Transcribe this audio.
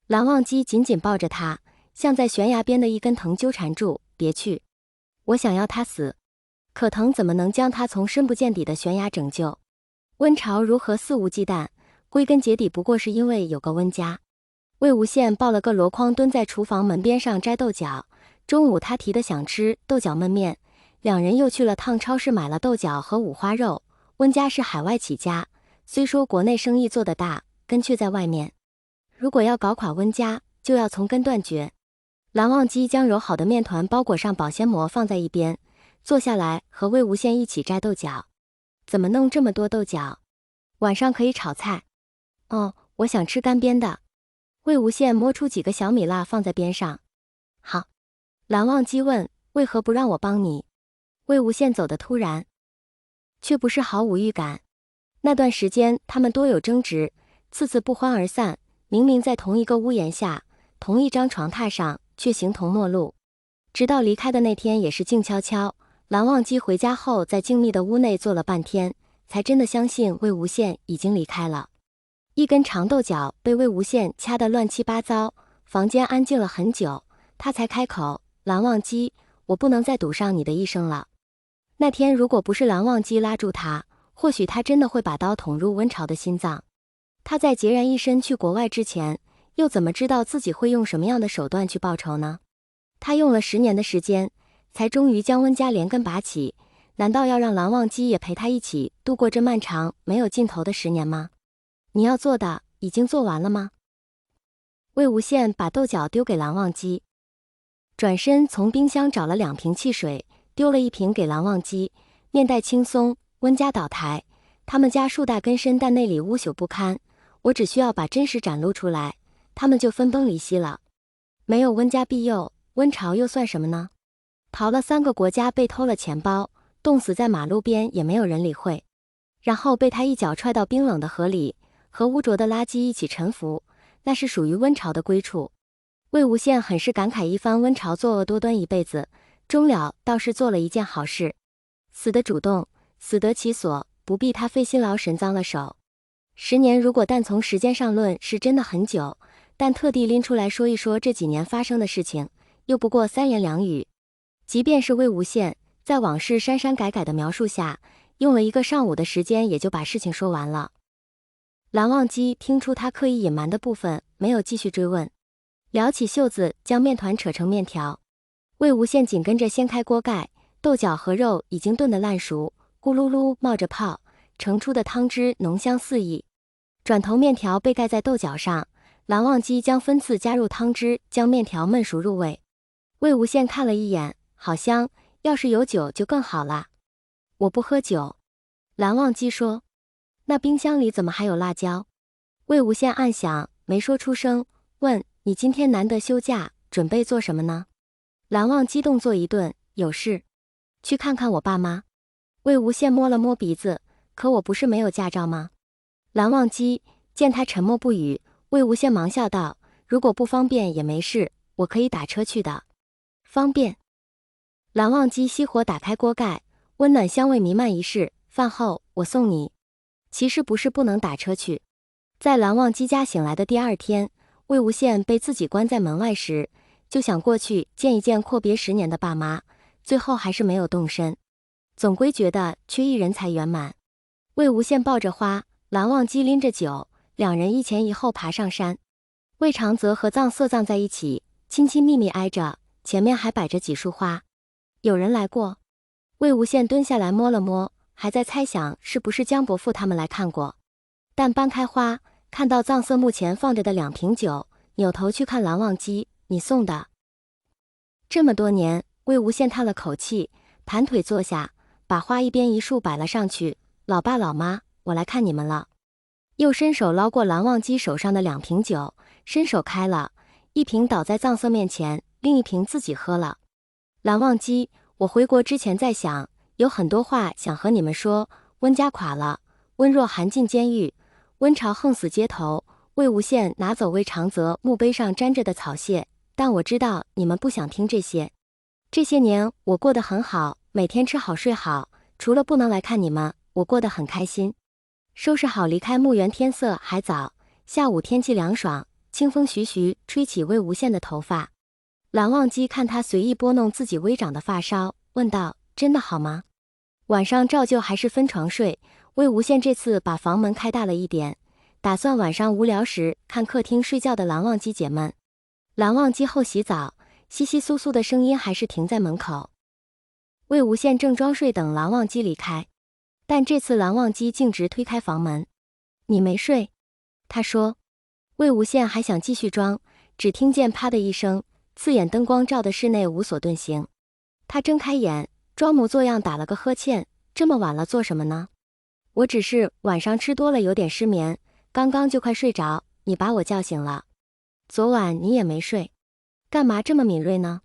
蓝忘机紧紧抱着他，像在悬崖边的一根藤纠缠住，别去！我想要他死。可藤怎么能将他从深不见底的悬崖拯救？温潮如何肆无忌惮，归根结底不过是因为有个温家。魏无羡抱了个箩筐蹲在厨房门边上摘豆角，中午他提的想吃豆角焖面，两人又去了趟超市买了豆角和五花肉。温家是海外起家，虽说国内生意做得大，根却在外面。如果要搞垮温家，就要从根断绝。蓝忘机将揉好的面团包裹上保鲜膜放在一边，坐下来和魏无羡一起摘豆角。怎么弄这么多豆角？晚上可以炒菜。哦，我想吃干煸的。魏无羡摸出几个小米辣放在边上。好。蓝忘机问，为何不让我帮你？魏无羡走得突然，却不是毫无预感。那段时间他们多有争执，次次不欢而散，明明在同一个屋檐下，同一张床榻上，却形同陌路。直到离开的那天也是静悄悄，蓝忘机回家后在静谧的屋内坐了半天，才真的相信魏无羡已经离开了。一根长豆角被魏无羡掐得乱七八糟，房间安静了很久，他才开口，蓝忘机，我不能再赌上你的一生了。那天如果不是蓝忘机拉住他，或许他真的会把刀捅入温潮的心脏。他在孑然一身去国外之前，又怎么知道自己会用什么样的手段去报仇呢？他用了10年的时间，才终于将温家连根拔起，难道要让蓝忘机也陪他一起度过这漫长没有尽头的10年吗？你要做的已经做完了吗？魏无羡把豆角丢给蓝忘机，转身从冰箱找了2瓶汽水，丢了1瓶给蓝忘机。面带轻松，温家倒台，他们家树大根深，但内里污朽不堪。我只需要把真实展露出来，他们就分崩离析了。没有温家庇佑，温潮又算什么呢？逃了3个国家，被偷了钱包，冻死在马路边也没有人理会，然后被他一脚踹到冰冷的河里，和污浊的垃圾一起沉浮，那是属于温潮的归处。魏无羡很是感慨一番温潮作恶多端一辈子，终了倒是做了一件好事，死得主动，死得其所，不必他费心劳神脏了手。10年如果单从时间上论是真的很久，但特地拎出来说一说这几年发生的事情，又不过3言2语。即便是魏无羡在往事删删改改的描述下，用了1个上午的时间也就把事情说完了。蓝忘机听出他刻意隐瞒的部分，没有继续追问，撩起袖子将面团扯成面条。魏无羡紧跟着掀开锅盖，豆角和肉已经炖得烂熟，咕噜噜冒着泡，盛出的汤汁浓香四溢。转头面条被盖在豆角上，蓝忘机将分次加入汤汁，将面条焖熟入味。魏无羡看了一眼，好香，要是有酒就更好啦。我不喝酒。蓝忘机说。那冰箱里怎么还有辣椒？魏无羡暗想，没说出声，问，你今天难得休假，准备做什么呢？蓝忘机动作一顿，有事。去看看我爸妈。魏无羡摸了摸鼻子，可我不是没有驾照吗？蓝忘机见他沉默不语，魏无羡忙笑道，如果不方便也没事，我可以打车去的。方便。蓝忘机熄火打开锅盖，温暖香味弥漫一室，饭后我送你。其实不是不能打车去。在蓝忘机家醒来的第2天，魏无羡被自己关在门外时，就想过去见一见阔别10年的爸妈，最后还是没有动身。总归觉得缺一人才圆满。魏无羡抱着花，蓝忘机拎着酒，两人一前一后爬上山。魏长泽和藏色葬在一起，亲亲密密挨着，前面还摆着几束花。有人来过？魏无羡蹲下来摸了摸，还在猜想是不是江伯父他们来看过，但搬开花，看到藏色墓前放着的2瓶酒，扭头去看蓝忘机，你送的。这么多年，魏无羡叹了口气，盘腿坐下，把花一边一束摆了上去，老爸老妈，我来看你们了。又伸手捞过蓝忘机手上的2瓶酒，伸手开了，一瓶倒在藏色面前，另一瓶自己喝了。蓝忘机，我回国之前在想，有很多话想和你们说，温家垮了，温若寒进监狱，温潮横死街头，魏无羡拿走魏长泽墓碑上粘着的草屑，但我知道你们不想听这些。这些年我过得很好，每天吃好睡好，除了不能来看你们，我过得很开心。收拾好离开墓园，天色还早，下午天气凉爽，清风徐徐吹起魏无羡的头发。蓝忘机看他随意拨弄自己微长的发梢，问道：“真的好吗？”晚上照旧还是分床睡，魏无羡这次把房门开大了一点，打算晚上无聊时看客厅睡觉的蓝忘机解闷。蓝忘机后洗澡，窸窸窣窣的声音还是停在门口。魏无羡正装睡等蓝忘机离开，但这次蓝忘机径直推开房门。“你没睡？”他说。魏无羡还想继续装，只听见啪的一声，刺眼灯光照得室内无所遁形。他睁开眼，装模作样打了个呵欠：“这么晚了做什么呢？”“我只是晚上吃多了有点失眠，刚刚就快睡着，你把我叫醒了。昨晚你也没睡，干嘛这么敏锐呢？”